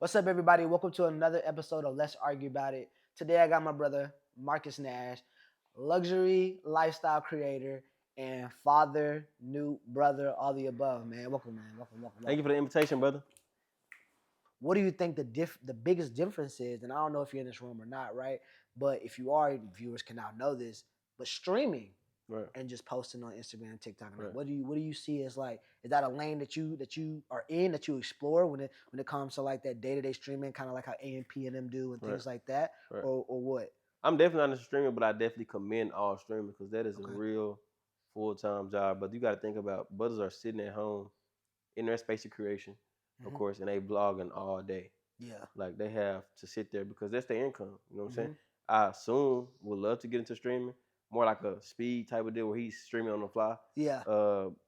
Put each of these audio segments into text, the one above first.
What's up, everybody? Welcome to another episode of Let's Argue About It. Today, I got my brother, Marcus Nash, luxury lifestyle creator and father, new brother, all the above, man. Welcome, man. Welcome. Thank you for the invitation, brother. What do you think the biggest difference is? And I don't know if you're in this room or not, right? But if you are, viewers can now know this. But streaming Right. and just posting on Instagram and TikTok, and Right. what do you see as like? Is that a lane that you are in, that you explore when it comes to like that day-to-day streaming, kind of like how AMP and them do and things like that, Right. or what? I'm definitely not a streamer, but I definitely commend all streamers because that is a Okay. real full-time job. But you got to think about brothers are sitting at home in their space of creation, of course, and they vlogging all day. Yeah. Like they have to sit there because that's their income. You know what I'm saying? Mhm. I assume would love to get into streaming, more like a speed type of deal where he's streaming on the fly. Yeah.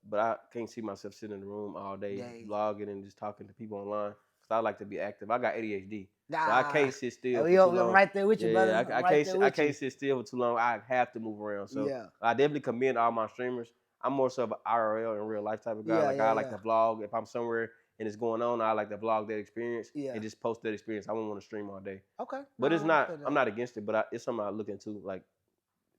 But I can't see myself sitting in the room all day vlogging and just talking to people online. Cause I like to be active. I got ADHD, so I can't sit still for too long. I'm right there with you, brother. I can't sit still for too long. I have to move around. So I definitely commend all my streamers. I'm more so of an IRL in real life type of guy. I like to vlog. If I'm somewhere and it's going on, I like to vlog that experience and just post that experience. I wouldn't want to stream all day. Okay. But it's not. I'm not against it, but it's something I look into like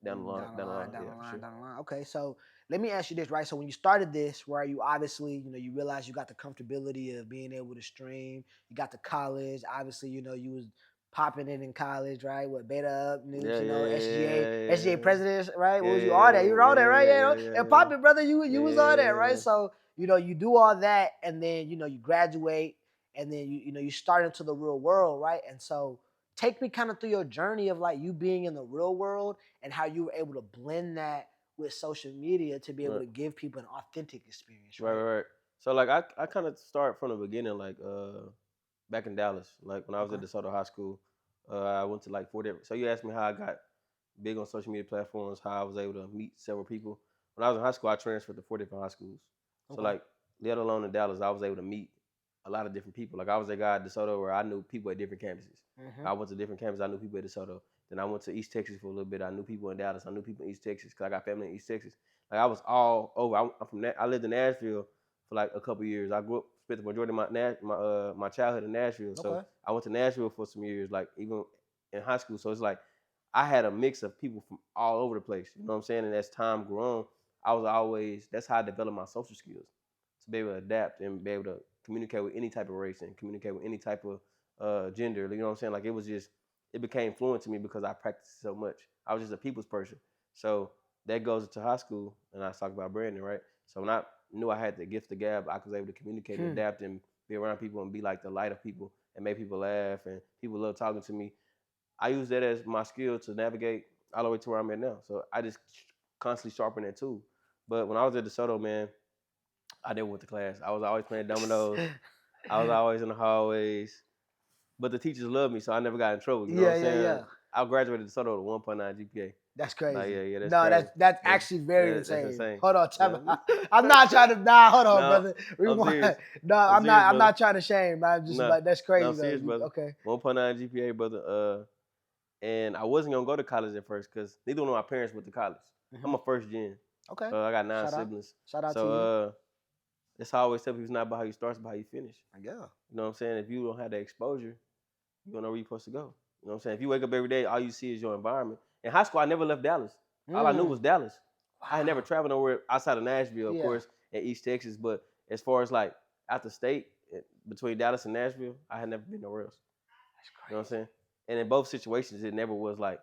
down the line. Down the line. Okay, so let me ask you this, right? So when you started this, where you obviously, you realized you got the comfortability of being able to stream. You got to college. Obviously, you was popping in college, right? What Beta Up, News, SGA presidents, right? What was you all that? You were all that, right? And popping, brother, you was all that, right? So you do all that, and then you graduate, and then you start into the real world, right? And so take me kind of through your journey of like you being in the real world and how you were able to blend that with social media to be able to give people an authentic experience. Right. So like I kind of start from the beginning, like back in Dallas, like when I was at DeSoto High School, I went to like 4 different. So you asked me how I got big on social media platforms, how I was able to meet several people. When I was in high school, I transferred to 4 different high schools. So like, let alone in Dallas, I was able to meet a lot of different people. Like I was a guy at DeSoto where I knew people at different campuses. I went to different campuses. I knew people at DeSoto. Then I went to East Texas for a little bit. I knew people in Dallas. I knew people in East Texas because I got family in East Texas. Like I was all over. I'm from. I lived in Nashville for like a couple years. I grew up, spent the majority of my childhood in Nashville. So I went to Nashville for some years, like even in high school. So it's like I had a mix of people from all over the place. You know what I'm saying? And as time grew on, that's how I developed my social skills to be able to adapt and be able to communicate with any type of race and communicate with any type of gender. You know what I'm saying? Like it became fluent to me because I practiced so much. I was just a people's person. So that goes into high school, and I talk about branding, right? So when I knew I had the gift of gab, I was able to communicate and adapt and be around people and be like the light of people and make people laugh and people love talking to me. I use that as my skill to navigate all the way to where I'm at now. So I just constantly sharpen that tool. But when I was at DeSoto, man, I never went to class. I was always playing dominoes. I was always in the hallways. But the teachers loved me, so I never got in trouble. You know what I'm saying? I graduated DeSoto with 1.9 GPA. That's crazy. That's no, crazy. that's actually very insane. That's insane. Hold on, I'm not trying to. Nah, hold on, brother. Rewind. I'm not trying to shame. I'm just like that's crazy. I'm serious, brother. Okay. 1.9 GPA, brother. And I wasn't gonna go to college at first because neither one of my parents went to college. I'm a first gen. Okay. I got 9 siblings. Shout out to you. That's how I always tell people it's not about how you start, it's about how you finish. Yeah. You know what I'm saying? If you don't have that exposure, you don't know where you're supposed to go. You know what I'm saying? If you wake up every day, all you see is your environment. In high school, I never left Dallas. All I knew was Dallas. Wow. I had never traveled nowhere outside of Nashville, of course, and East Texas. But as far as like out the state, between Dallas and Nashville, I had never been nowhere else. That's crazy. You know what I'm saying? And in both situations, it never was like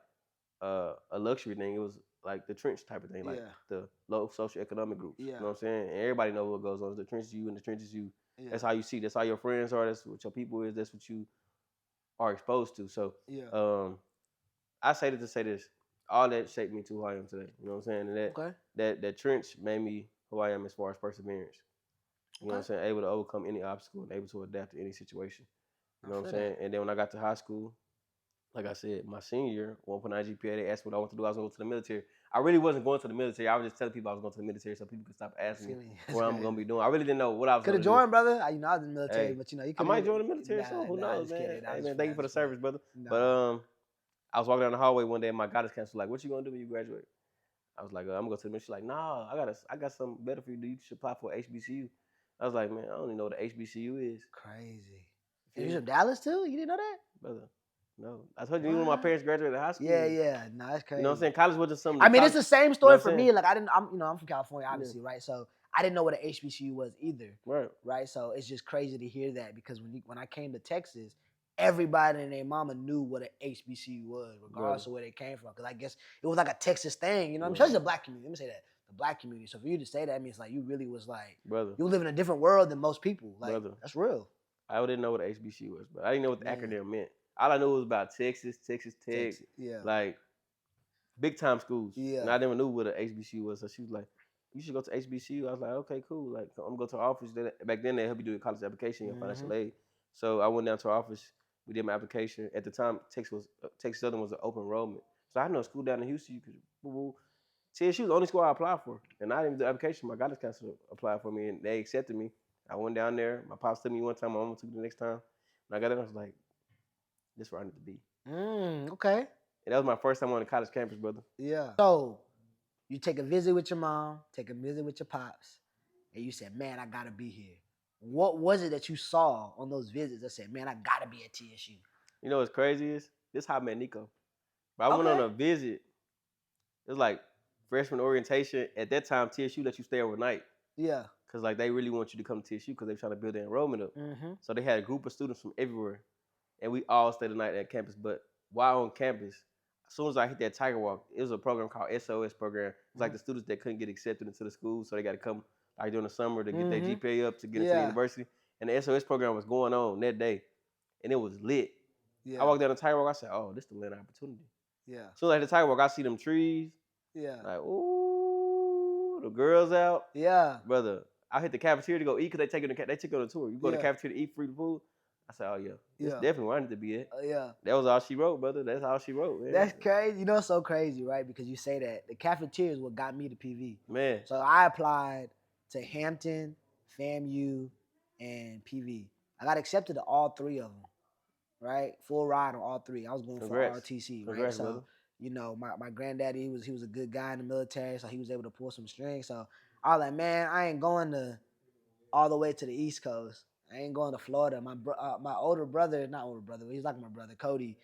a luxury thing. It was like the trench type of thing, like the low socioeconomic groups. You know what I'm saying? And everybody knows what goes on. The trenches you and the trenches you. Yeah. That's how you see. That's how your friends are. That's what your people is. That's what you are exposed to. So I say that to say this. All that shaped me to who I am today. You know what I'm saying? And that trench made me who I am as far as perseverance. You know what I'm saying? Able to overcome any obstacle and able to adapt to any situation. You know what I'm saying? And then when I got to high school, like I said, my senior year, 1.9 GPA, they asked me what I want to do. I was going to go to the military. I really wasn't going to the military. I was just telling people I was going to the military so people could stop asking me what I'm going to be doing. I really didn't know what I was going to do. Could have joined, brother. I was in the military, but you I might join the military soon. Who knows, man? Hey, man, thank you for the service, brother. But I was walking down the hallway one day and my guidance counselor was like, what you going to do when you graduate? I was like, I'm going to go to the military. She's like, nah, I got something better for you to do. You should apply for HBCU. I was like, man, I don't even know what the HBCU is. Crazy. And you're from Dallas too? You didn't know that? Brother. No. I told you, even when my parents graduated high school. Yeah. No, that's crazy. You know what I'm saying? College wasn't something. I mean, it's the same story for me. Like I'm from California, obviously, right? So I didn't know what an HBCU was either. Right. So it's just crazy to hear that because when I came to Texas, everybody and their mama knew what an HBCU was, regardless of where they came from. Because I guess it was like a Texas thing, you know. Especially the black community. Let me say that. The black community. So for you to say that means like you really was like, you live in a different world than most people. Like, that's real. I didn't know what an HBCU was, but I didn't know what the acronym meant. All I knew was about Texas Tech, like big time schools. Yeah. And I never knew what an HBCU was. So she was like, you should go to HBCU. I was like, okay, cool. Like, I'm going to go to our office. Back then, they help you do a college application and financial aid. So I went down to our office. We did my application. At the time, Texas Southern was an open enrollment. So I know a school down in Houston. You could TSU was the only school I applied for. And I didn't do the application. My guidance counselor applied for me, and they accepted me. I went down there. My pops took me one time. My mom took me the next time. When I got there, I was like, this is where I need to be. Okay. And that was my first time on the college campus, brother. Yeah. So you take a visit with your mom, take a visit with your pops, and you said, man, I got to be here. What was it that you saw on those visits that said, man, I got to be at TSU? You know what's crazy is? This is how I met Nico. But I went on a visit. It was like freshman orientation. At that time, TSU let you stay overnight. Yeah. Because like they really want you to come to TSU because they're trying to build their enrollment up. So they had a group of students from everywhere. And we all stayed the night at campus. But while on campus, as soon as I hit that Tiger Walk, it was a program called SOS program. It's like the students that couldn't get accepted into the school, so they got to come like during the summer to get their GPA up to get into the university. And the SOS program was going on that day, and it was lit. Yeah. I walked down the Tiger Walk. I said, "Oh, this is the land opportunity." Yeah. So like the Tiger Walk, I see them trees. Yeah. Like, ooh, the girls out. Yeah. Brother, I hit the cafeteria to go eat because they took you on a tour. You go to the cafeteria to eat free food. I said, oh, yeah, this definitely where I need to be at. Yeah. That was all she wrote, brother. That's all she wrote, man. That's crazy. You know, it's so crazy, right? Because you say that. The cafeteria is what got me to PV. Man. So I applied to Hampton, FAMU, and PV. I got accepted to all three of them, right? Full ride on all three. I was going for ROTC, right? Congrats, so, brother. you know, my granddaddy, he was a good guy in the military, so he was able to pull some strings. So I was like, man, I ain't going to all the way to the East Coast. I ain't going to Florida. My older brother, not older brother, but he's like my brother, Cody.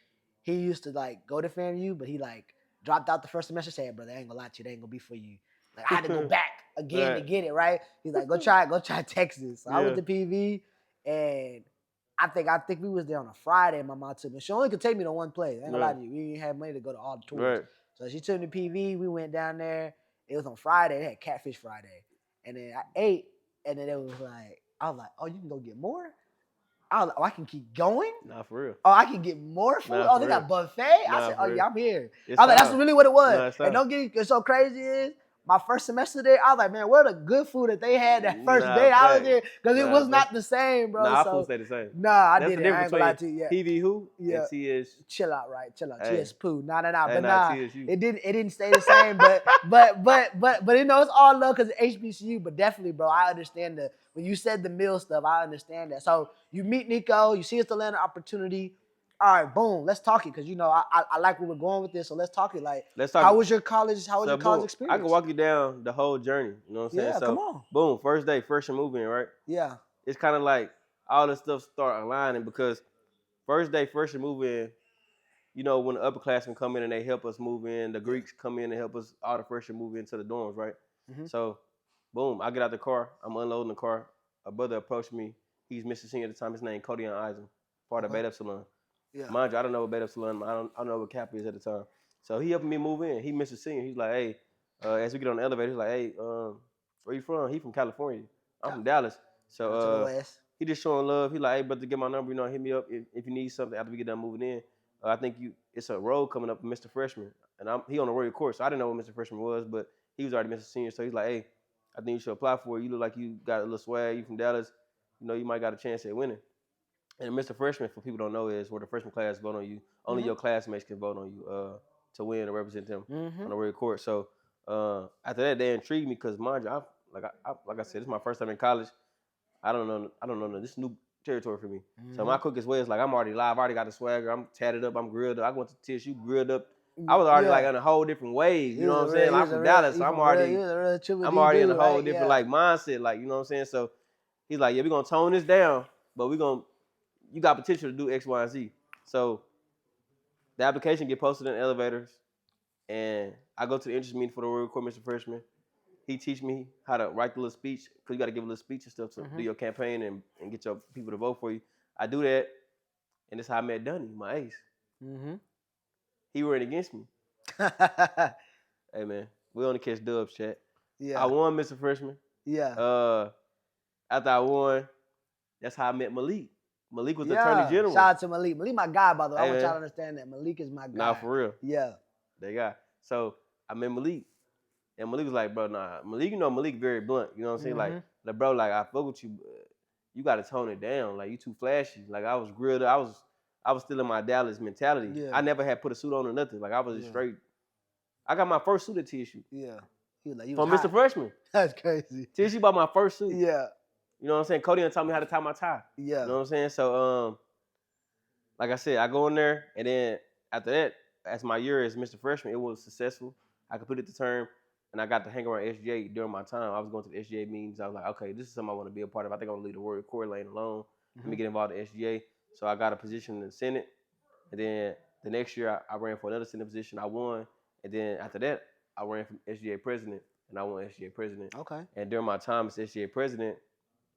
He used to like go to FAMU, but he like dropped out the first semester. Said, brother, I ain't gonna lie to you, they ain't gonna be for you. Like I had to go back again to get it right. He's like, go try Texas. So I went to PV, and I think we was there on a Friday. And my mom took me. She only could take me to one place. I ain't gonna lie to you. We didn't have money to go to all the tours. Right. So she took me to PV. We went down there. It was on Friday. They had Catfish Friday, and then I ate, and then it was like. I was like, oh, you can go get more? I was like, oh, I can keep going? Nah, for real. Oh, I can get more food? Nah, they got buffet? I said, oh, yeah, I'm here. It's I was like, that's really what it was. Nah, and don't get it so crazy is, my first semester there, I was like, man, where the good food that they had that first day I was there? Because it was not the same, bro. Nah, food stay the same. Nah, I didn't. I ain't gonna lie to you. PV who? And TS. Chill out, right? Chill out. TS Poo. Nah. Hey, but nah, it didn't stay the same. but you know, it's all love because it's HBCU. But definitely, bro, I understand when you said the meal stuff, I understand that. So you meet Nico, you see it's the land of opportunity. All right, boom, let's talk it because you know I like where we're going with this. So let's talk it. Like, how was your college? How was your college experience? I can walk you down the whole journey. You know what I'm saying? Yeah, so, come on. Boom, first day, first year move in, right? Yeah. It's kind of like all this stuff start aligning because first day, first year move in. You know, when the upperclassmen come in and they help us move in, the Greeks come in and help us, all the freshmen move into the dorms, right? So, boom, I get out the car. I'm unloading the car. A brother approached me. He's Mr. Senior at the time. His name Cody Eisen, part of Beta Epsilon. Yeah. Mind you, I don't know what Beta Epsilon. I don't know what Kappa is at the time. So he helping me move in. He Mr. Senior. He's like, hey, as we get on the elevator, he's like, hey, where you from? He from California. I'm from Dallas. So he just showing love. He like, hey, brother, get my number. You know, hit me up if you need something after we get done moving in. I think it's a role coming up with Mr. Freshman. And he on the Royal Court, so I didn't know what Mr. Freshman was, but he was already Mr. Senior. So he's like, hey, I think you should apply for it. You look like you got a little swag. You from Dallas. You know, you might got a chance at winning. And Mr. Freshman, for people who don't know, is where the freshman class vote on you. Only your classmates can vote on you to win and represent them on the Royal Court. So after that, they intrigued me because, mind you, like I said, this is my first time in college. I don't know. This is new territory for me. So my quickest way is like I'm already live. I already got the swagger. I'm tatted up. I'm grilled up. I went to TSU grilled up. I was already like in a whole different wave. You know what I'm saying? I'm from Dallas, so I'm already in a whole different like mindset. Like, you know what I'm saying? So he's like, yeah, we're gonna tone this down, but we're gonna you got potential to do X, Y, and Z. So the application get posted in elevators, and I go to the interest meeting for the Royal Court, Mr. Freshman. He teach me how to write the little speech, because you got to give a little speech and stuff to do your campaign and get your people to vote for you. I do that, and that's how I met Dunny, my ace. Mm-hmm. He ran against me. Hey, man, we only catch dubs, chat. I Yeah. won, Mr. Freshman. Yeah. After I won, that's how I met Malik. Malik was the Attorney Yeah. General. Shout out to Malik. Malik, my guy, by the way. I Hey, want y'all man. to understand that Malik is my guy. Nah, for real. Yeah. They got. So I met Malik. And Malik was like, bro, nah. Malik, Malik very blunt. You know what I'm saying? Like, bro, like, I fuck with you, but you got to tone it down. Like, you too flashy. Like, I was grilled. I was still in my Dallas mentality. Yeah. I never had put a suit on or nothing. Like, I was just straight. I got my first suit at TSU. Yeah. He was like, you From was Mr. hot. Freshman. That's crazy. TSU bought my first suit. Yeah. You know what I'm saying? Cody taught me how to tie my tie. Yeah. You know what I'm saying? So, like I said, I go in there, and then after that, as my year as Mr. Freshman, it was successful. I completed the term, and I got to hang around SGA during my time. I was going to the SGA meetings. I was like, okay, this is something I want to be a part of. I think I want to leave the Warrior Core lane alone. Let me get involved in SGA. So I got a position in the Senate, and then the next year I ran for another Senate position. I won, and then after that, I ran for SGA president, and I won SGA president. Okay. And during my time as SGA president,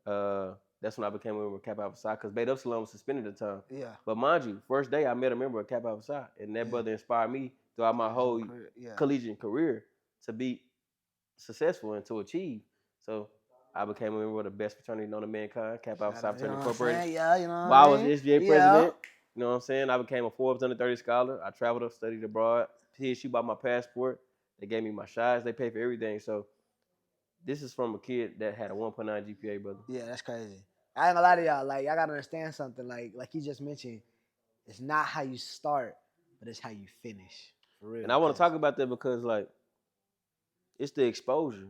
that's when I became a member of Kappa Alpha Psi, because Beta Epsilon was suspended at the time. Yeah. But mind you, first day I met a member of Kappa Alpha Psi, and that brother inspired me throughout my whole collegiate career to be successful and to achieve. So I became a member of the best fraternity known to mankind, Kappa Alpha Psi Fraternity Incorporated. Yeah, you know. While I was SGA president, you know what I'm saying? I became a Forbes Under 30 scholar. I traveled up, studied abroad. TSU bought my passport. They gave me my shots. They paid for everything. So this is from a kid that had a 1.9 GPA, brother. Yeah, that's crazy. I ain't gonna lie to y'all. Like, y'all gotta understand something. Like you just mentioned, it's not how you start, but it's how you finish. For real. And I want to talk about that because, like, it's the exposure.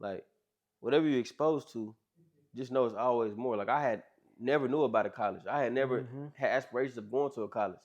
Like, whatever you're exposed to, just know it's always more. Like, I had never knew about a college. I had never had aspirations of going to a college.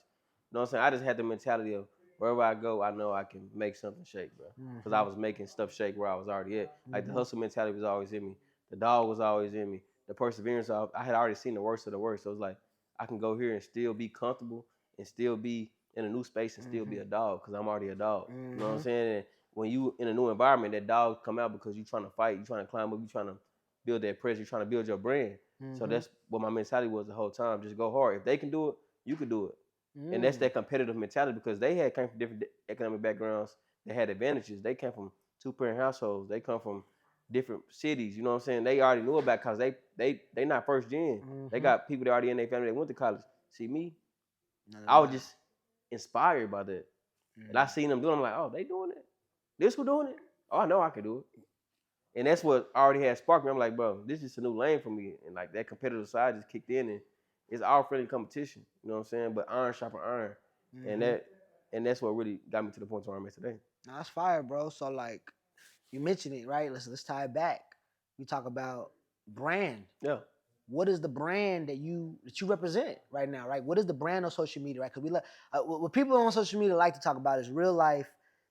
You know what I'm saying? I just had the mentality of wherever I go, I know I can make something shake, bro. Because I was making stuff shake where I was already at. Like, the hustle mentality was always in me. The dog was always in me. The perseverance, I had already seen the worst of the worst. So it's like, I can go here and still be comfortable and still be in a new space and still be a dog because I'm already a dog. You know what I'm saying? And when you in a new environment, that dog come out because you're trying to fight, you're trying to climb up, you're trying to build that pressure, you're trying to build your brand. So that's what my mentality was the whole time. Just go hard. If they can do it, you can do it. And that's that competitive mentality because they had came from different economic backgrounds. They had advantages. They came from two-parent households. They come from different cities. You know what I'm saying? They already knew about college. They not first gen. They got people that already in their family that went to college. See me, I was just inspired by that. And I seen them doing it. I'm like, oh, they doing it? This was doing it? Oh, I know I can do it. And that's what already had sparked me. I'm like, bro, this is a new lane for me. And like that competitive side just kicked in and it's all friendly competition. You know what I'm saying? But iron sharper iron. And that's what really got me to the point where I'm at today. Now, that's fire, bro. So like you mentioned it, right? Let's tie it back. We talk about brand. Yeah. What is the brand that you represent right now, right? What is the brand on social media, right? Because what people on social media like to talk about is real life,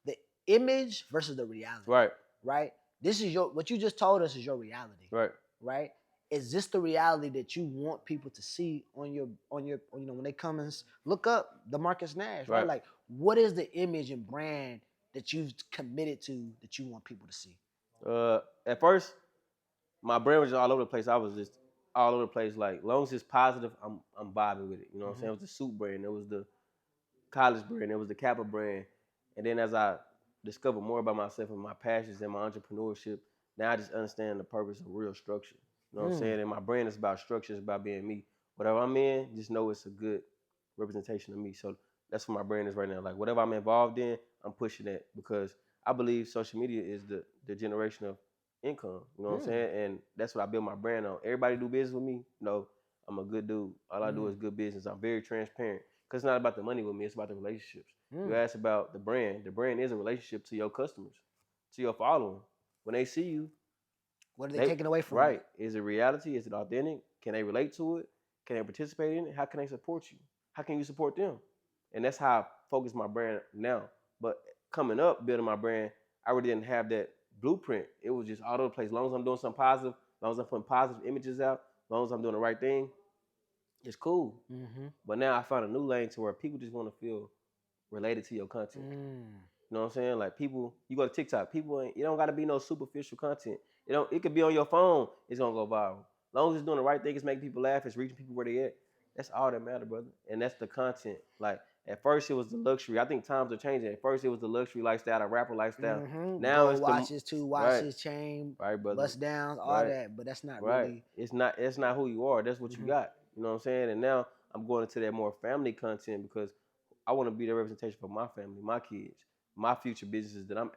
the image versus the reality. Right. Right? This is what you just told us is your reality. Right. Right? Is this the reality that you want people to see on your when they come and look up the Marcus Nash, right? Like, what is the image and brand that you've committed to that you want people to see? At first, my brand was just all over the place. I was just all over the place. Like, long as it's positive, I'm vibing with it. You know what I'm saying? It was the suit brand. It was the college brand. It was the Kappa brand. And then as I discovered more about myself and my passions and my entrepreneurship, now I just understand the purpose of real structure. You know what I'm saying? And my brand is about structure. It's about being me. Whatever I'm in, just know it's a good representation of me. So that's what my brand is right now. Like, whatever I'm involved in, I'm pushing that because I believe social media is the generation of income. You know what I'm saying? And that's what I build my brand on. Everybody do business with me. No, I'm a good dude. All I do is good business. I'm very transparent because it's not about the money with me. It's about the relationships. You ask about the brand. The brand is a relationship to your customers, to your following. When they see you, what are they taking away from right? Is it reality? Is it authentic? Can they relate to it? Can they participate in it? How can they support you? How can you support them? And that's how I focus my brand now. But coming up, building my brand, I really didn't have that blueprint. It was just all over the place. As long as I'm doing something positive, as long as I'm putting positive images out, as long as I'm doing the right thing, It's cool. Mm-hmm. But now I found a new lane to where people just want to feel related to your content. You know what I'm saying? Like people, you go to TikTok, people ain't, it don't gotta be no superficial content. It could be on your phone, it's gonna go viral. As long as it's doing the right thing, it's making people laugh, it's reaching people where they at. That's all that matter, brother. And that's the content. Like at first it was the luxury. I think times are changing. At first it was the luxury lifestyle, the rapper lifestyle. Mm-hmm. Now Gold it's the watches, two right, watches, chain, right, brother. bust downs, all Right, that. But that's not right. really. It's not who you are. That's what you Mm-hmm. got. You know what I'm saying? And now I'm going into that more family content because I want to be the representation for my family, my kids, my future businesses that I'm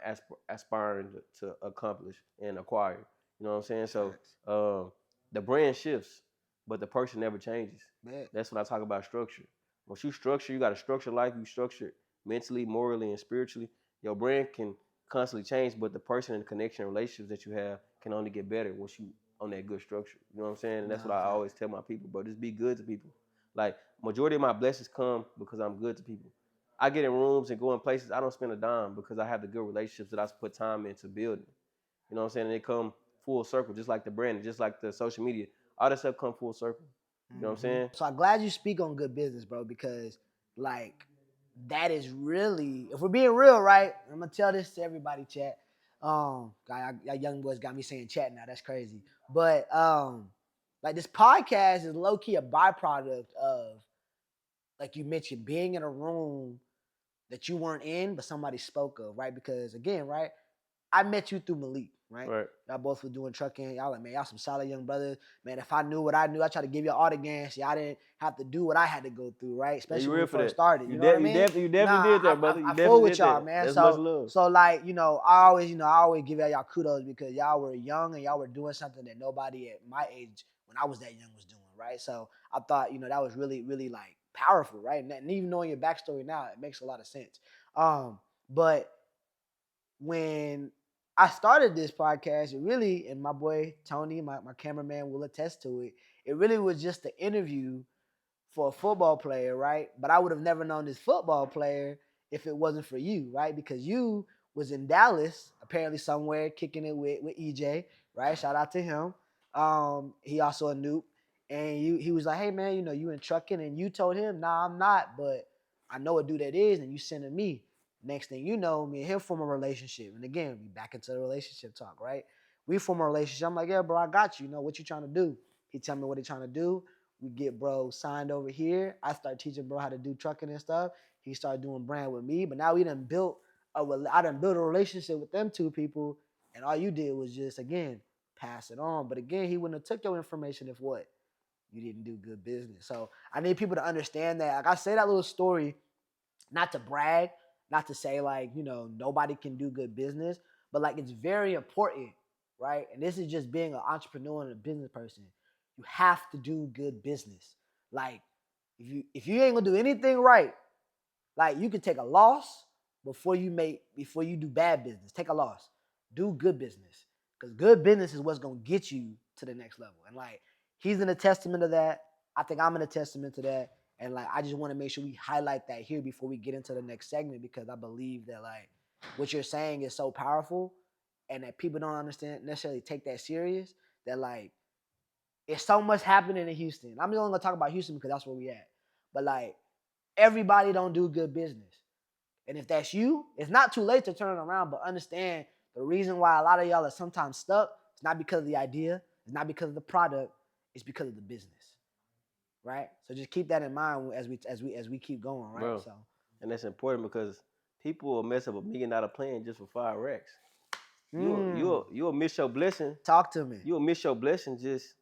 aspiring to accomplish and acquire. You know what I'm saying? So Facts. the brand shifts, but the person never changes. Bet. That's when I talk about structure. Once you structure, you got to structure life. You structure it mentally, morally, and spiritually. Your brand can constantly change, but the person and the connection and relationships that you have can only get better once you on that good structure. You know what I'm saying? And that's what Nah, I facts. always tell my people, bro. Just be good to people. Like majority of my blessings come because I'm good to people. I get in rooms and go in places I don't spend a dime because I have the good relationships that I put time into building. You know what I'm saying? And they come full circle, just like the branding, just like the social media. All that stuff come full circle. You know what I'm Mm-hmm. saying? So I'm glad you speak on good business, bro, because like that is really, if we're being real, right? I'm gonna tell this to everybody, chat. Young boys got me saying chat now. That's crazy. But like this podcast is low key a byproduct of, like you mentioned, being in a room that you weren't in, but somebody spoke of, right? Because again, right, I met you through Malik, right? Right. Y'all both were doing trucking. Y'all like, man, y'all some solid young brothers. Man, if I knew what I knew, I tried to give y'all autograph. So y'all didn't have to do what I had to go through, right? Yeah, Especially you when we real for first that. started. You, You know what I you mean? definitely you definitely Nah, did that, brother. You I fool definitely with did y'all, that. man. That's much So love. so like, I always, I always give y'all kudos because y'all were young and y'all were doing something that nobody at my age when I was that young was doing, right? So I thought, that was really, really like powerful, right? And even knowing your backstory now, it makes a lot of sense. But when I started this podcast, it really, and my boy Tony, my cameraman, will attest to it. It really was just an interview for a football player, right? But I would have never known this football player if it wasn't for you, right? Because you was in Dallas, apparently somewhere, kicking it with EJ, right? Shout out to him. He also a noob. And he was like, hey man, you in trucking, and you told him, nah, I'm not, but I know a dude that is, and you sending me. Next thing you know, me and him form a relationship. And again, we back into the relationship talk, right? We form a relationship. I'm like, yeah, bro, I got you. What you trying to do? He tell me what he trying to do. We get bro signed over here. I start teaching bro how to do trucking and stuff. He started doing brand with me. But now we done built I done built a relationship with them two people. And all you did was just, again, pass it on. But again, he wouldn't have took your information if what? You didn't do good business. So I need people to understand that. Like I say that little story not to brag, not to say like, nobody can do good business, but like it's very important, right? And this is just being an entrepreneur and a business person. You have to do good business. Like if you ain't gonna do anything right, like you can take a loss before you do bad business. Take a loss. Do good business. Because good business is what's gonna get you to the next level. And like he's in a testament of that. I think I'm in a testament to that. And like I just want to make sure we highlight that here before we get into the next segment because I believe that like what you're saying is so powerful and that people don't understand necessarily take that serious. That like it's so much happening in Houston. I'm only gonna talk about Houston because that's where we at. But like everybody don't do good business. And if that's you, it's not too late to turn it around, but understand the reason why a lot of y'all are sometimes stuck, it's not because of the idea, it's not because of the product, it's because of the business. Right? So just keep that in mind as we keep going, right? Bro. So And that's important because people will mess up $1 million plan just for 5 racks. You'll miss your blessing. Talk to me. You'll miss your blessing just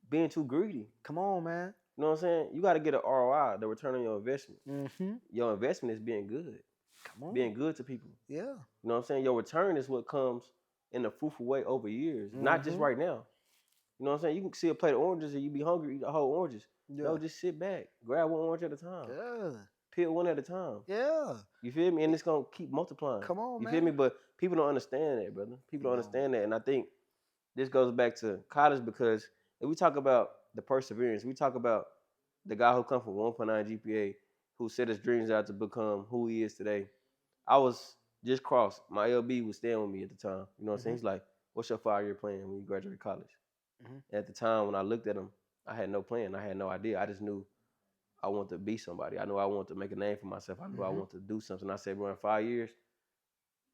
being too greedy. Come on, man. You know what I'm saying? You got to get an ROI, the return on your investment. Mm-hmm. Your investment is being good. Come on. Being good to people. Yeah. You know what I'm saying? Your return is what comes in a fruitful way over years, not just Mm-hmm. right now. You know what I'm saying? You can see a plate of oranges and you be hungry, eat the whole oranges. Yeah. No, just sit back. Grab one orange at a time. Yeah. Peel one at a time. Yeah. You feel me? And it's going to keep multiplying. Come on, you man. feel me? But people don't understand that, brother. People don't understand that. And I think this goes back to college because if we talk about the perseverance, we talk about the guy who come from 1.9 GPA, who set his dreams out to become who he is today. I was just crossed. My LB was staying with me at the time. You know what I'm saying? He's like, what's your 5-year plan when you graduate college? Mm-hmm. And at the time when I looked at him, I had no plan. I had no idea. I just knew I wanted to be somebody. I knew I wanted to make a name for myself. I knew I Mm-hmm. wanted to do something. I said, bro, in 5 years,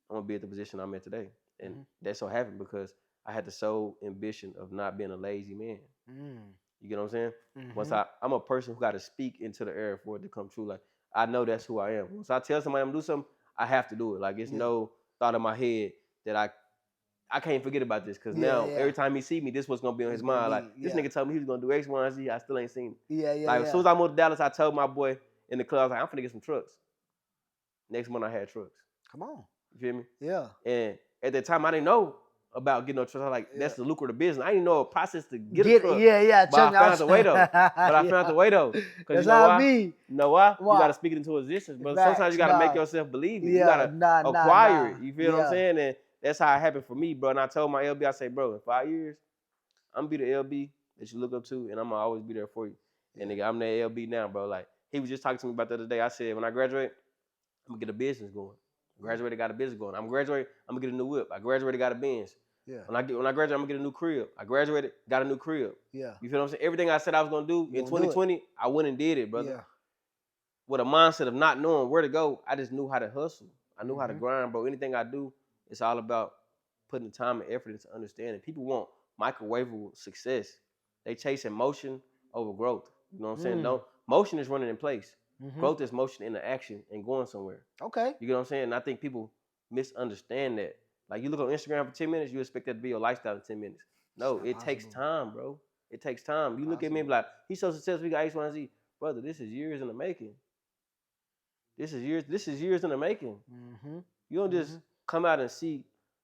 I'm gonna be at the position I'm at today. And Mm-hmm. that so happened because I had the sole ambition of not being a lazy man. Mm. You get what I'm saying? Once Mm-hmm. I'm a person who got to speak into the air for it to come true. Like I know that's who I am. Once I tell somebody I'm gonna do something, I have to do it. Like it's Yeah. no thought in my head that I can't forget about this because Yeah, now yeah. every time he see me, this what's gonna be on It's his gonna mind. Like be, this yeah. nigga told me he was gonna do X, Y, and Z. I still ain't seen it. Yeah, yeah, Like as soon yeah. as I moved to Dallas, I told my boy in the club, I was like, I'm finna get some trucks. Next month I had trucks. Come on. You feel me? Yeah. And at that time I didn't know about getting no trucks. I was like, Yeah. that's the lucrative business. I didn't know a process to get a Get truck. yeah, yeah. But Trust I me, I found was the way though. But I found the yeah. way though. Cause you That's know how I why? be. You know why? You gotta Why? speak it into existence. But sometimes you Facts. gotta make Nah. yourself believe it. You Yeah. gotta Nah. Nah. acquire Nah. it. You feel what I'm Yeah. saying? And that's how it happened for me, bro. And I told my LB, I say, bro, in 5 years, I'm gonna be the LB that you look up to, and I'm gonna always be there for you. And Yeah. nigga, I'm that LB now, bro. Like he was just talking to me about the other day. I said, when I graduate, I'm gonna get a business going. Mm. Graduated, got a business going. I'm graduated, I'm gonna get a new whip. I graduated, got a Benz. Yeah. When I graduate, I'm gonna get a new crib. I graduated, got a new crib. Yeah. You feel what I'm saying? Everything I said I was gonna do You in gonna do it? 2020, I went and did it, brother. Yeah. With a mindset of not knowing where to go, I just knew how to hustle. I knew how to Mm-hmm. grind, bro. Anything I do, it's all about putting the time and effort into understanding. People want microwavable success. They chasing motion over growth. You know what I'm saying? Mm. Don't motion is running in place. Mm-hmm. Growth is motion into action and going somewhere. Okay. You get what I'm saying? And I think people misunderstand that. Like you look on Instagram for 10 minutes, you expect that to be your lifestyle in 10 minutes. It's No, not it takes possible. time, bro. It takes time. You look at me and Possible. be like, he's so successful, he got X, Y, and Z. Brother, this is years in the making. This is years in the making. Mm-hmm. You don't Mm-hmm. just come out and see,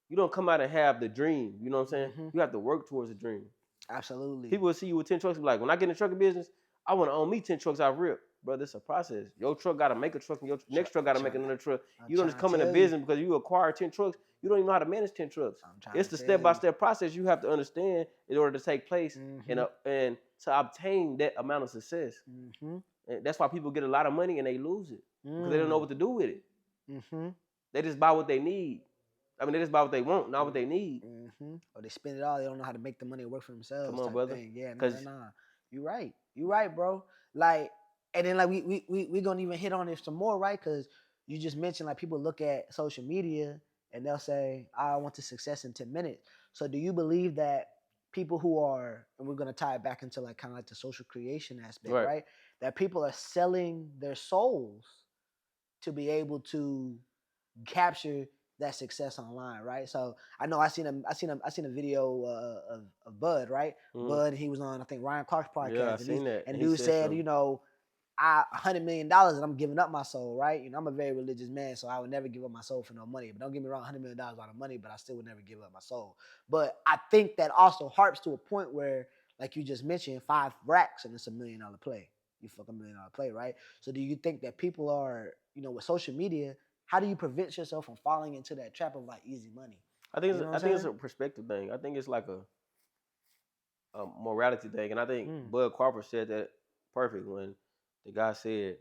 you don't come out and have the dream. You know what I'm saying? Mm-hmm. You have to work towards the dream. Absolutely. People will see you with 10 trucks and be like, when I get in the trucking business, I want to own me 10 trucks I've ripped. Brother, it's a process. Your truck got to make a truck, and your next truck got to make Trying. another truck. I'm You don't just trying to come in a tell you. business because you acquire 10 trucks. You don't even know how to manage 10 trucks. I'm trying It's to the tell step by you. step process you have to understand in order to take place Mm-hmm. and to obtain that amount of success. Mm-hmm. And that's why people get a lot of money and they lose it because they don't know Mm. what to do with it. Mm-hmm. They just buy what they need. I mean, they just buy what they want, not what they need. Mm-hmm. Or they spend it all. They don't know how to make the money work for Come themselves, on, type brother. thing. Yeah, no, no, Because no. You right. You right, bro. Like, and then like we gonna even hit on it some more, right? Because you just mentioned like people look at social media and they'll say, "I want to success in 10 minutes." So, do you believe that people who are, and we're gonna tie it back into like kind of like the social creation aspect, right, right? That people are selling their souls to be able to capture that success online, right? So I know I seen a video of Bud, right? mm-hmm. Bud, he was on I think Ryan Clark's Yeah, I podcast, seen that, and and he dude said said, something. I $100 million and I'm giving up my soul, right? I'm a very religious man, so I would never give up my soul for no money. But don't get me wrong, $100 million out of money, but I still would never give up my soul. But I think that also harps to a point where, like you just mentioned, 5 racks and it's $1 million play. You fuck $1 million play, right? So do you think that people are, with social media, how do you prevent yourself from falling into that trap of like easy money? You know what I'm I think it's saying? a perspective thing. I think it's like a morality thing, and I think Mm. Bud Crawford said that perfect when the guy said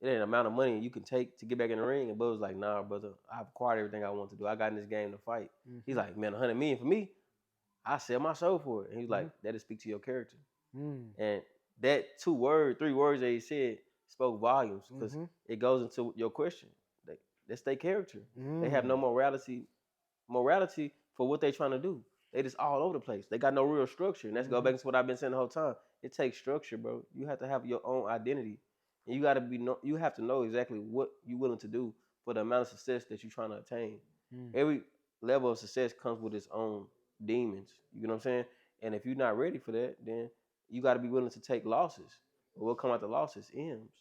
it ain't an amount of money you can take to get back in the ring, and Bud was like, "Nah, brother, I've acquired everything I want to do. I got in this game to fight." He's Mm-hmm. like, "Man, 100 million for me, I sell my soul for it." And he's Mm-hmm. like, "That'll speak to your character." Mm. And that 2 words, 3 words that he said spoke volumes because Mm-hmm. it goes into your question. That's their character. They have no Mm. morality for what they're trying to do. They just all over the place. They got no real structure. And that's go Mm-hmm. back to what I've been saying the whole time. It takes structure, bro. You have to have your own identity. And you have to know exactly what you're willing to do for the amount of success that you're trying to attain. Mm. Every level of success comes with its own demons. You know what I'm saying? And if you're not ready for that, then you got to be willing to take losses. But what come out the losses? M's.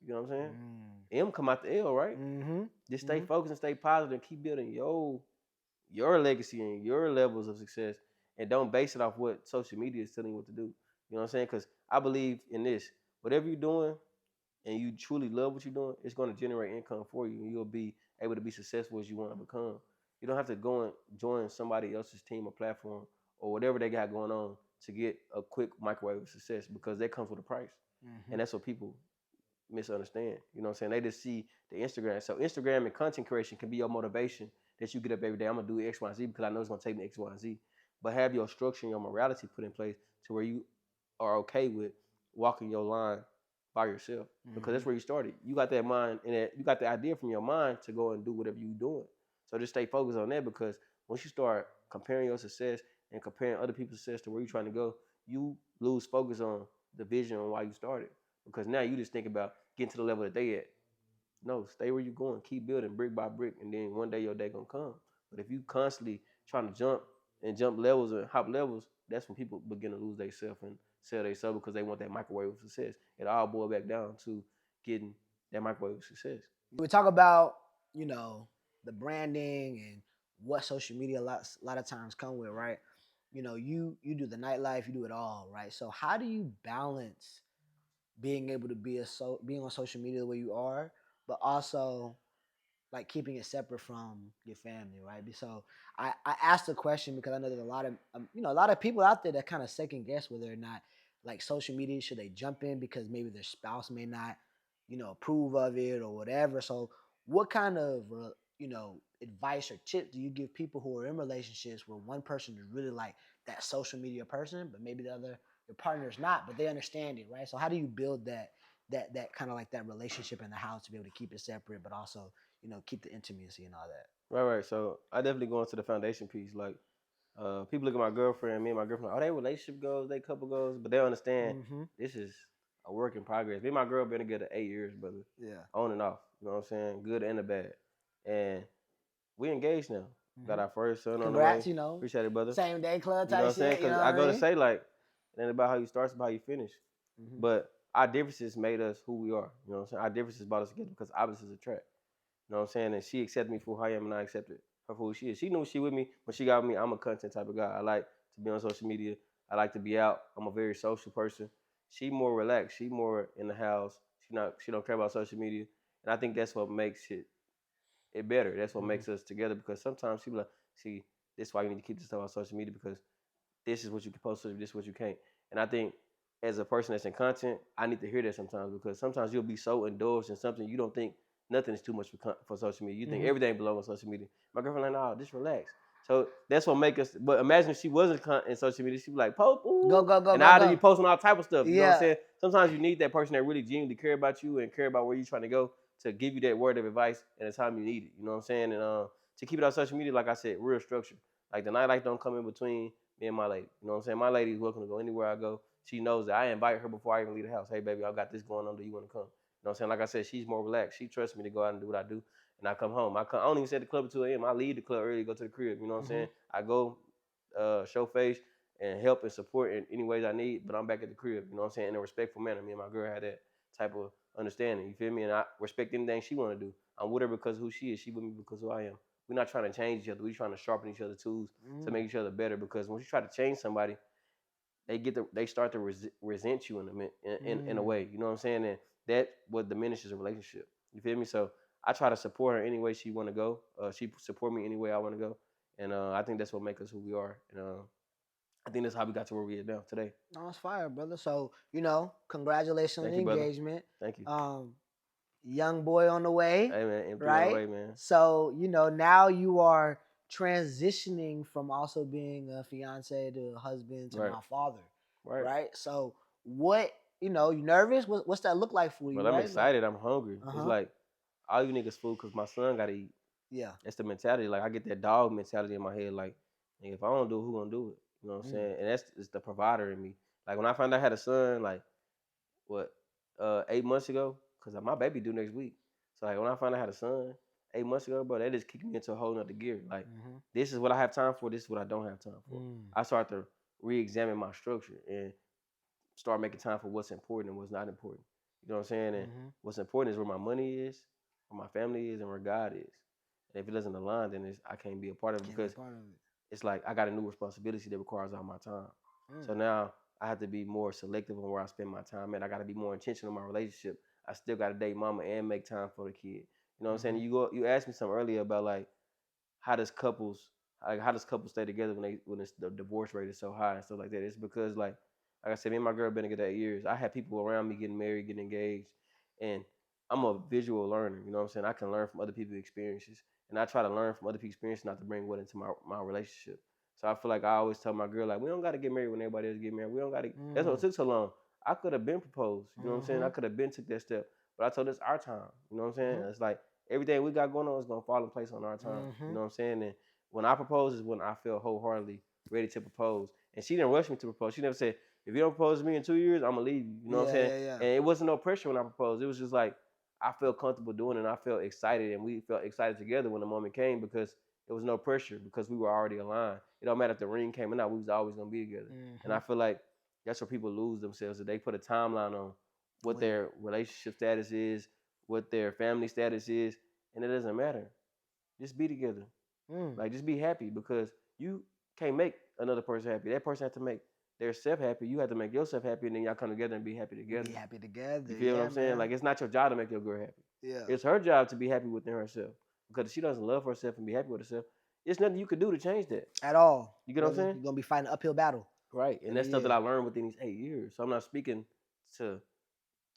You know what I'm saying? Mm. M come out the L, right? Mm-hmm. Just stay Mm-hmm. focused and stay positive and keep building your legacy and your levels of success, and don't base it off what social media is telling you what to do. You know what I'm saying? Because I believe in this. Whatever you're doing and you truly love what you're doing, it's going to generate income for you, and you'll be able to be successful as you want to become. You don't have to go and join somebody else's team or platform or whatever they got going on to get a quick microwave of success because that comes with a price. Mm-hmm. And that's what people misunderstand. You know what I'm saying? They just see the Instagram. So Instagram and content creation can be your motivation that you get up every day. I'm gonna do X, Y, and Z because I know it's gonna take me X, Y, and Z. But have your structure and your morality put in place to where you are okay with walking your line by yourself because Mm-hmm. that's where you started. You got that mind and you got the idea from your mind to go and do whatever you're doing. So just stay focused on that because once you start comparing your success and comparing other people's success to where you're trying to go, you lose focus on the vision on why you started. Because now you just think about getting to the level that they at. No, stay where you're going. Keep building brick by brick, and then one day your day gonna come. But if you constantly trying to jump levels and hop levels, that's when people begin to lose themselves and sell themselves because they want that microwave of success. It all boils back down to getting that microwave of success. We talk about, you know, the branding and what social media a lot of times come with, right? You know, you do the nightlife, you do it all, right? So how do you balance being able to being on social media the way you are, but also like keeping it separate from your family, right? So I asked the question because I know there's a lot of a lot of people out there that kind of second guess whether or not like social media should they jump in because maybe their spouse may not approve of it or whatever. So what kind of advice or tips do you give people who are in relationships where one person is really like that social media person, but maybe the other your partner is not, but they understand it, right? So how do you build that kind of like that relationship in the house to be able to keep it separate, but also keep the intimacy and all that. Right, right. So I definitely go into the foundation piece. Like people look at my girlfriend, me and my girlfriend, oh, they relationship goals, they couple goals, but they don't understand Mm-hmm. this is a work in progress. Me and my girl been together 8 years, brother, Yeah. on and off. You know what I'm saying? Good and the bad. And we engaged now. Got Mm-hmm. our first son on the way. Congrats, Appreciate it, brother. same day club You know what type I'm saying? shit. You Because know what I I go to mean? say like, it ain't about how you start, it's about how you finish. Mm-hmm. But our differences made us who we are. You know what I'm saying? Our differences brought us together because opposites attract. You know what I'm saying? And she accepted me for who I am, and I accepted her for who she is. She knew she with me when she got with me. I'm a content type of guy. I like to be on social media. I like to be out. I'm a very social person. She more relaxed. She more in the house. She don't care about social media. And I think that's what makes it better. That's what Mm-hmm. makes us together because sometimes people like, see, this is why you need to keep this stuff on social media because this is what you can post, this is what you can't. And I think as a person that's in content, I need to hear that sometimes because sometimes you'll be so indulged in something you don't think nothing is too much for social media. You think Mm-hmm. everything belongs on social media. My girlfriend like, no, just relax. So that's what make us. But imagine if she wasn't in social media, she'd be like, "Pope, Go ooh," go go and go I'd be go. posting all type of stuff. You know what I'm Yeah. saying? Sometimes you need that person that really genuinely care about you and care about where you're trying to go to give you that word of advice at the time you need it. You know what I'm saying? And to keep it on social media, like I said, real structure. Like the nightlife don't come in between me and my lady. You know what I'm saying? My lady is welcome to go anywhere I go. She knows that I invite her before I even leave the house. Hey, baby, I got this going on. Do you want to come? You know what I'm saying? Like I said, she's more relaxed. She trusts me to go out and do what I do. And I come home. I don't even stay at the club at 2 a.m. I leave the club early, go to the crib. You know what I'm Mm-hmm. saying? I go show face and help and support in any ways I need, but I'm back at the crib. You know what I'm saying? In a respectful manner. Me and my girl had that type of understanding. You feel me? And I respect anything she want to do. I'm with her because who she is. She with me because who I am. We're not trying to change each other. We're trying to sharpen each other's tools to Mm-hmm. make each other better. Because when you try to change somebody, they start to resent you in a way. You know what I'm saying? And that what diminishes a relationship. You feel me? So I try to support her any way she want to go. She support me any way I want to go, and I think that's what makes us who we are. And I think that's how we got to where we are now today. No, it's fire, brother. So congratulations on Thank the you, brother. engagement. Thank you. Um, young boy on the way, Hey man, M3 on the right? way, man. So now you are transitioning from also being a fiance to a husband to Right, now father, right. right? So what you nervous? What's that look like for you, But I'm right? Like, excited. I'm hungry. uh It's huh, like all you niggas food because my son gotta eat. yeah. That's the mentality. Like I get that dog mentality in my head. Like, nigga, if I don't do it, who gonna do it? You know what I'm Mm. saying? And that's it's the provider in me. Like when I found out I had a son, like what, 8 months ago, cause my baby due next week. So like when I found out I had a son 8 months ago, bro, that just kicked me into a whole nother gear. Like Mm-hmm. this is what I have time for. This is what I don't have time for. Mm. I start to re-examine my structure and start making time for what's important and what's not important. You know what I'm saying? And Mm-hmm. what's important is where my money is, where my family is, and where God is. And if it doesn't align, then I can't be a part of it Can't be a because part of it. it's like I got a new responsibility that requires all my time. Mm. So now I have to be more selective on where I spend my time, and I got to be more intentional in my relationship. I still got to date mama and make time for the kid. You know what I'm saying? Mm-hmm. You asked me something earlier about like how does couples how does couples stay together when it's the divorce rate is so high and stuff like that. It's because like I said, me and my girl been together 8 years. I had people around me getting married, getting engaged, and I'm a visual learner. You know what I'm saying? I can learn from other people's experiences, and I try to learn from other people's experiences, not to bring what into my relationship. So I feel like I always tell my girl, like, we don't got to get married when everybody else get married. We don't got to. That's what Mm-hmm. it took so long. I could have been proposed. You know what I'm saying? Mm-hmm. I could have been took that step. But I told it's our time. You know what I'm saying? Mm-hmm. It's like everything we got going on is gonna fall in place on our time. You Mm-hmm. know what I'm saying? And when I propose is when I feel wholeheartedly ready to propose. And she didn't rush me to propose. She never said, if you don't propose to me in 2 years, I'm gonna leave you. You know what I'm Yeah, saying? yeah, yeah. And it wasn't no pressure when I proposed. It was just like I felt comfortable doing it and I felt excited and we felt excited together when the moment came because there was no pressure because we were already aligned. It don't matter if the ring came or not, we was always gonna be together. And Mm-hmm. I feel like that's where people lose themselves. If they put a timeline on what When their relationship status is, what their family status is, and it doesn't matter. Just be together. mm, Like just be happy because you can't make another person happy. That person has to make their self happy. You have to make yourself happy, and then y'all come together and be happy be together. happy together. You feel what Yeah, I'm saying? Like man. it's not your job to make your girl happy. Yeah. It's her job to be happy within herself. Because if she doesn't love herself and be happy with herself, it's nothing you could do to change that. At all, You get what I'm brother. saying? You're gonna be fighting an uphill battle Right. And every that's stuff that year. I learned within these 8 years. So I'm not speaking to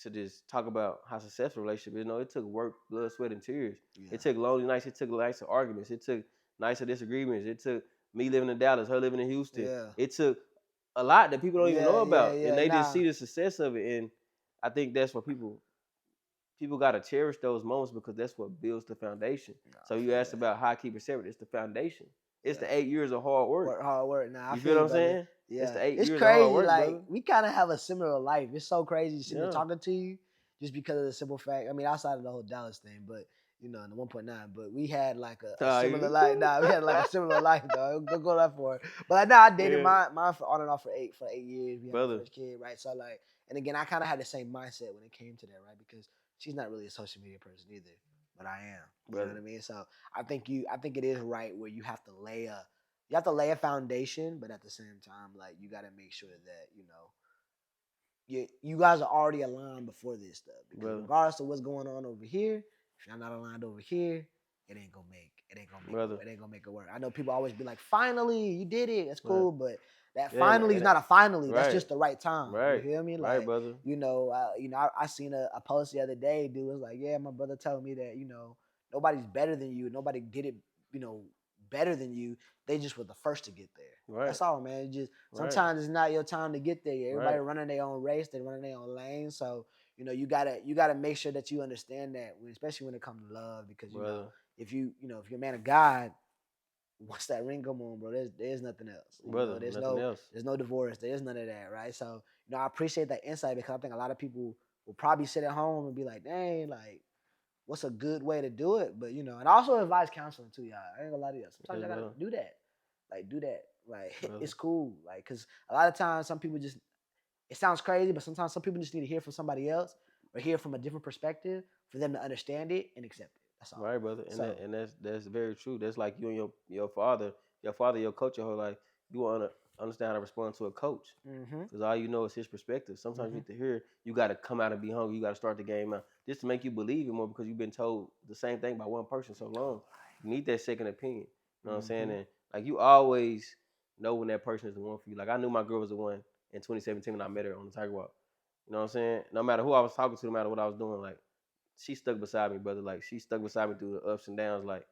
just talk about how successful a relationship is. You know, it took work, blood, sweat, and tears. Yeah. It took lonely nights. It took nights of arguments. It took nights of disagreements. It took me living in Dallas, her living in Houston. Yeah. It took a lot that people don't even Yeah, know yeah, about, and yeah. they just Nah. see the success of it. And I think that's what people got to cherish those moments because that's what builds the foundation. Nah, So I you feel asked that. about how I keep it separate. It's the foundation. It's Yeah. the 8 years of hard work. Work hard work. Nah, I You feel feel what you, I'm brother. saying? It's Yeah. the eight It's years of hard crazy. work, Like brother. we kind of have a similar life. It's so crazy sitting there Yeah. talking to you just because of the simple fact. I mean, outside of the whole Dallas thing, but you know, in the 1.9, but we had like a Nah, similar you life. Nah, we had like a similar life, dog. Don't go that far. But like, nah, I dated yeah, mine for on and off for 8 years. We had our brother. first kid, right? So like, and again, I kind of had the same mindset when it came to that, right? Because she's not really a social media person either, but I am. You know Brother. what I mean? So I think it is right where you have to lay a foundation, but at the same time, like you got to make sure that you guys are already aligned before this stuff. Because Brother. regardless of what's going on over here, if you're not aligned over here, Brother. it ain't gonna make it work. I know people always be like, "Finally, you did it. That's Right. cool," but that Yeah, finally is not a finally. That's right. just the right time. You Right. feel me? Right, Like brother. I seen a post the other day. Dude was like, "Yeah, my brother telling me that nobody's better than you. Nobody did it, better than you. They just were the first to get there. Right. That's all, man. Just Right. sometimes it's not your time to get there. Everybody Right. running their own race. They running their own lane. So you gotta make sure that you understand that, especially when it comes to love, because Brother. if you're a man of God, once that ring come on, bro, there's nothing else. Brother. Nothing else. There's no divorce. There's none of that, right? So I appreciate that insight because I think a lot of people will probably sit at home and be like, dang, like what's a good way to do it? But and I also advise counseling too, y'all. I ain't gonna lie to you. Sometimes Yes, I gotta brother. do that. Like do that. Like Brother. it's cool. Like because a lot of times some people just it sounds crazy, but sometimes some people just need to hear from somebody else or hear from a different perspective for them to understand it and accept it. That's all. Right, brother. And So that's very true. That's like you and your father, your coach your whole life. You want to understand how to respond to a coach. mm-hmm, Because all you know is his perspective. Sometimes you mm-hmm, need to hear, you got to come out and be hungry. You got to start the game out. Just to make you believe it more because you've been told the same thing by one person so long. You need that second opinion. You know what I'm saying? mm-hmm, And like you always know when that person is the one for you. Like I knew my girl was the one in 2017 when I met her on the Tiger Walk. You know what I'm saying? No matter who I was talking to, no matter what I was doing, like she stuck beside me, brother. Like she stuck beside me through the ups and downs. Like,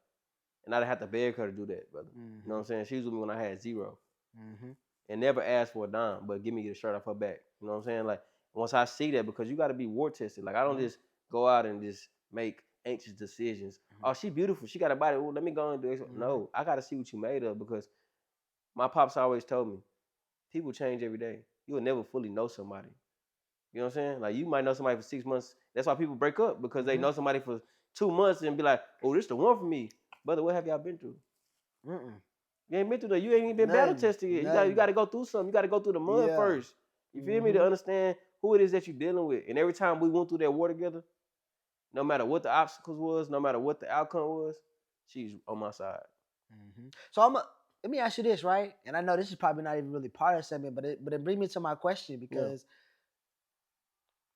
and I didn't have to beg her to do that, brother. You know what I'm saying? She was with me when I had zero mm-hmm, and never asked for a dime, but give me the shirt off her back. You know what I'm saying? Like once I see that, because you got to be war tested. Like I don't mm-hmm, just go out and just make anxious decisions. Oh, she beautiful. She got a body. Well, let me go and do it. mm-hmm. No, I got to see what you made of because my pops always told me, people change every day. You will never fully know somebody. You know what I'm saying? Like you might know somebody for 6 months. That's why people break up because they Mm-hmm. know somebody for 2 months and be like, "Oh, this the one for me." Brother, what have y'all been through? Mm-mm. You ain't been through that. You ain't even been battle Nothing, tested yet. You nothing. got to go through something. You got to go through the mud Yeah. first. You feel me? To Mm-hmm. understand who it is that you're dealing with. And every time we went through that war together, no matter what the obstacles was, no matter what the outcome was, she's on my side. Mm-hmm. So let me ask you this, right? And I know this is probably not even really part of the segment, but it brings me to my question Yeah, because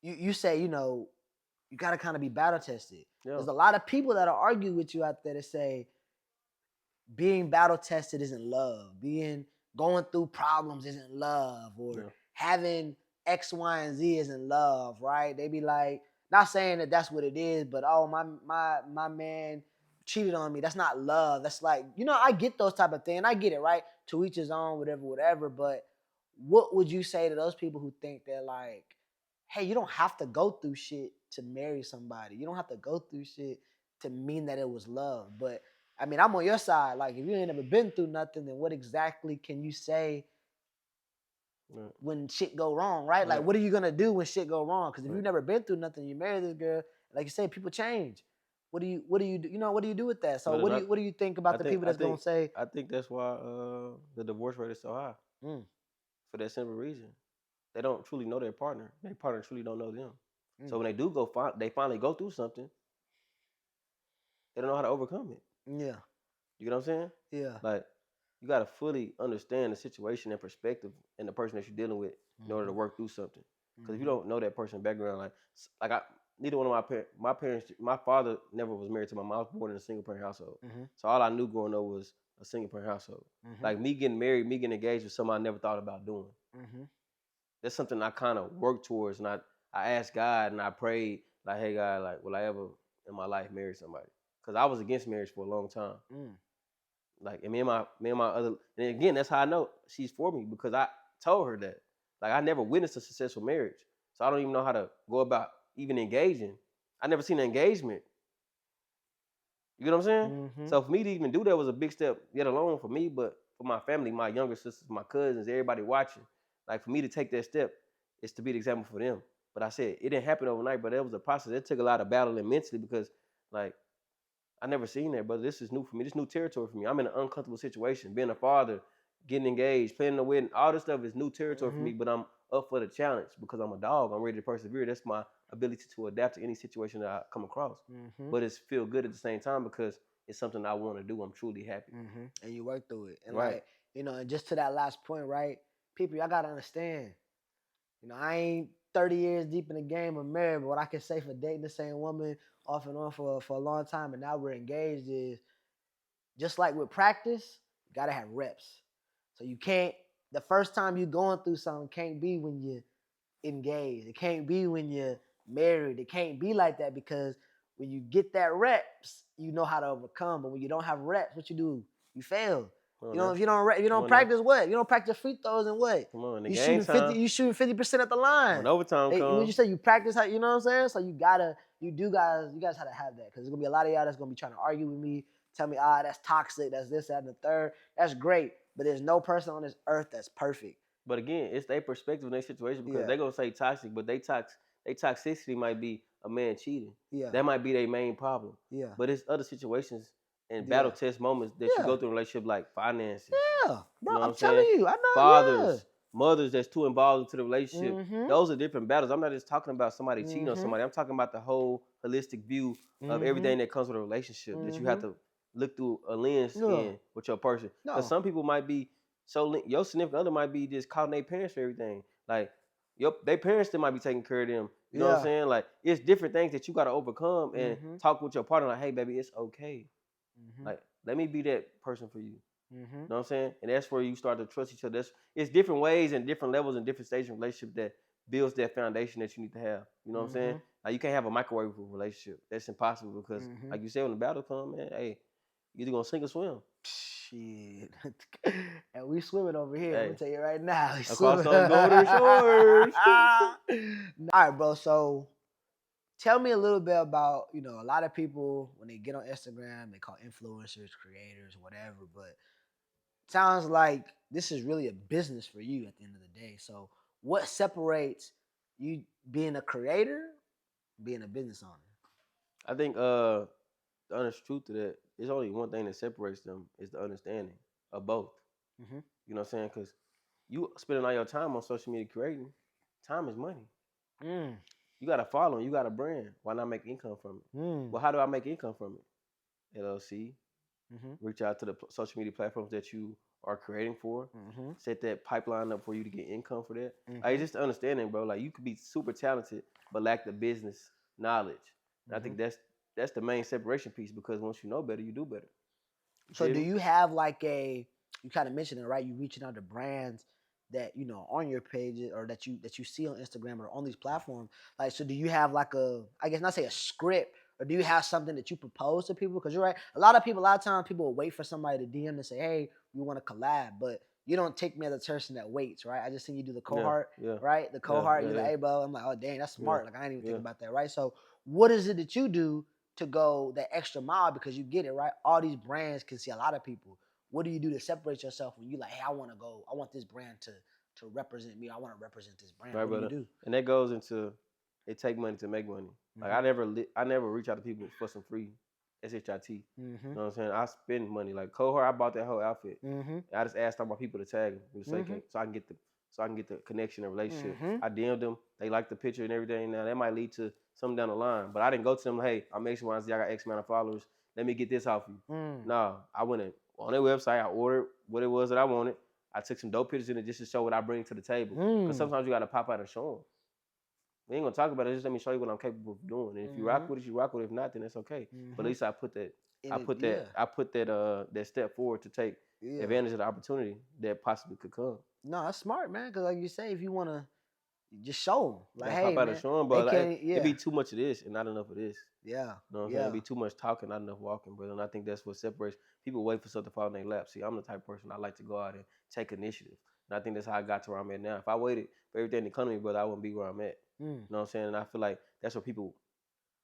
you say you got to kind of be battle tested. yeah, There's a lot of people that are argue with you out there that say being battle tested isn't love. Being going through problems isn't love, or yeah, having X, Y, and Z isn't love, right? They be like, not saying that that's what it is, but oh my man cheated on me. That's not love. That's like, I get those type of things. I get it, right? To each his own, whatever, whatever. But what would you say to those people who think they're like, hey, you don't have to go through shit to marry somebody. You don't have to go through shit to mean that it was love. But I mean, I'm on your side. Like, if you ain't never been through nothing, then what exactly can you say Right. when shit go wrong, right? Like, Right. what are you gonna do when shit go wrong? Because if Right. you've never been through nothing, you marry this girl, like you say, people change. What do you do? What do you do with that? So But what do you think about I the think people I that's gonna think say, I think that's why the divorce rate is so high mm, for that simple reason. They don't truly know their partner. Their partner truly don't know them. So mm, when they do they finally go through something, they don't know how to overcome it. yeah, You get what I'm saying? yeah, Like you got to fully understand the situation and perspective and the person that you're dealing with in order to mm-hmm, work through something. Because if you mm-hmm, don't know that person's background, like I neither one of my parents, my father never was married to my mom. I was born in a single parent household, mm-hmm, so all I knew growing up was a single parent household. mm-hmm, Like me getting married, me getting engaged was something I never thought about doing. mm-hmm, That's something I kind of worked towards, and I asked God and I prayed like, hey God, like will I ever in my life marry somebody? Because I was against marriage for a long time. mm, Like, and me and my other, and again, that's how I know she's for me because I told her that. Like, I never witnessed a successful marriage, so I don't even know how to go about even engaging. I never seen an engagement. You get what I'm saying? mm-hmm, So for me to even do that was a big step, yet alone for me, but for my family, my younger sisters, my cousins, everybody watching. Like for me to take that step is to be the example for them. But I said it didn't happen overnight, but it was a process. It took a lot of battling mentally because, like, I never seen that, brother. This is new for me. This is new territory for me. I'm in an uncomfortable situation. Being a father, getting engaged, planning a wedding, all this stuff is new territory for mm-hmm, me, but I'm up for the challenge because I'm a dog. I'm ready to persevere. That's my ability to adapt to any situation that I come across. mm-hmm, But it's feel good at the same time because it's something I want to do. I'm truly happy. mm-hmm. And you work through it. And Right. like, and just to that last point, right? People, y'all gotta understand. I ain't 30 years deep in the game of marriage, but what I can say for dating the same woman off and on for a long time, and now we're engaged, is just like with practice, you gotta have reps. So you can't, the first time you going through something can't be when you engaged. It can't be when you're married. It can't be like that because when you get that reps, you know how to overcome. But when you don't have reps, what you do? You fail. Come on now. If you Come don't on now. practice what? You don't practice free throws and what? Come on. The You game shooting 50, time. you shooting 50% at the When line. overtime Hey, when you come, say you practice how, you know what I'm saying? So you guys have to have that because there's gonna be a lot of y'all that's gonna be trying to argue with me, tell me, that's toxic, that's this, that, and the third. That's great, but there's no person on this earth that's perfect. but again, it's their perspective in their situation because Yeah, they gonna say toxic, but they toxicity might be a man cheating. yeah, That might be their main problem. yeah, But it's other situations and battle yeah, test moments that you yeah. go through in a relationship like finances. Yeah, bro, You know what I'm I'm telling saying? you, I know. Fathers, mothers that's too involved into the Yeah. relationship. Mhm. Those are different battles. I'm not just talking about somebody cheating on Mhm. somebody. I'm talking about the whole holistic view of Mhm. everything that comes with a relationship that you have Mhm. to look through a lens Yeah. in with your person. Because No. some people might be your significant other might be just calling their parents for everything. Like their parents still might be taking care of them. You know what I'm Yeah. saying? Like it's different things that you got to overcome and Mhm. talk with your partner. Like, hey, baby, it's okay. Mhm. Like, let me be that person for you. Mhm. You know what I'm saying? And that's where you start to trust each other. It's different ways and different levels and different stages of relationship that builds that foundation that you need to have. You know what I'm saying? Mhm. Like you can't have a microwave relationship. That's impossible because, Mhm. like you said, when the battle comes, man, hey, you either gonna sink or swim. Shit. And we swimming over here. I'm gonna Hey, tell you right now, we across swimming. those golden shores. All right, bro. So tell me a little bit about, a lot of people when they get on Instagram, they call influencers, creators, whatever, but sounds like this is really a business for you at the end of the day. So, what separates you being a creator, being a business owner? I think the honest truth to that is only one thing that separates them is the understanding of both. Mm-hmm. You know what I'm saying? Because you spending all your time on social media creating, time is money. Mm, You got a following, you got a brand. Why not make income from it? mm, Well, how do I make income from it? LLC, mm-hmm, reach out to the social media platforms that you are creating for, mm-hmm, set that pipeline up for you to get income for that. Like mm-hmm, just understanding, bro. Like you could be super talented but lack the business knowledge. And I mm-hmm. think that's the main separation piece because once you know better, you do better. You So, feel do me? you have like you kind of mentioned it, right? You reaching out to brands that on your pages or that you see on Instagram or on these platforms. Like, so do you have like I guess not say a script or do you have something that you propose to people? Because you're right, a lot of times people will wait for somebody to DM and say, hey, we want to collab, but you don't take me as a person that waits, right? I just seen you do the Yeah, cohort, yeah, right? The yeah, cohort, yeah, you're like, yeah, hey, bro. I'm like, oh, dang, that's yeah, smart. Like, I didn't even think yeah. about that, right? So, what is it that you do to go that extra mile because you get it, right? All these brands can see a lot of people. What do you do to separate yourself when you like, hey, I want to go, I want this brand to represent me. I want to represent this brand. Right, What do you brother. do? And that goes into it take money to make money. Like Mm-hmm. I never reach out to people for some free shit. You Mm-hmm. know what I'm saying? I spend money. Like cohort, I bought that whole outfit. Mm-hmm. And I just asked all my people to tag them for the sake Mm-hmm. of, so I can get the connection and relationship. Mm-hmm. I DM'd them. They like the picture and everything. Now that might lead to something down the line. But I didn't go to them. Hey, I'm X Y Z. I got X amount of followers. Let me get this off you. Mm. No, I went on their website. I ordered what it was that I wanted. I took some dope pictures in it just to show what I bring to the table. Because Mm. sometimes you got to pop out and show them. We ain't gonna talk about it. Just let me show you what I'm capable of doing. And if you Mm-hmm. rock with it, you rock with it. If not, then it's okay. But at Mm-hmm. least I put that, And it, yeah, that step forward to take yeah. advantage of the opportunity that possibly could come. No, that's smart, man. Because like you say, if you wanna just show them, You like, gotta hey, pop out and man, show them, they bro. Like, can't. it Yeah, be too much of this and not enough of this. yeah, You know what I'm saying? It yeah. be too much talking, not enough walking, brother. And I think that's what separates people. Wait for something to fall in their lap. See, I'm the type of person I like to go out and take initiative, and I think that's how I got to where I'm at now. If I waited for everything to come to me, brother, I wouldn't be where I'm at. Mm. You know what I'm saying? And I feel like that's what people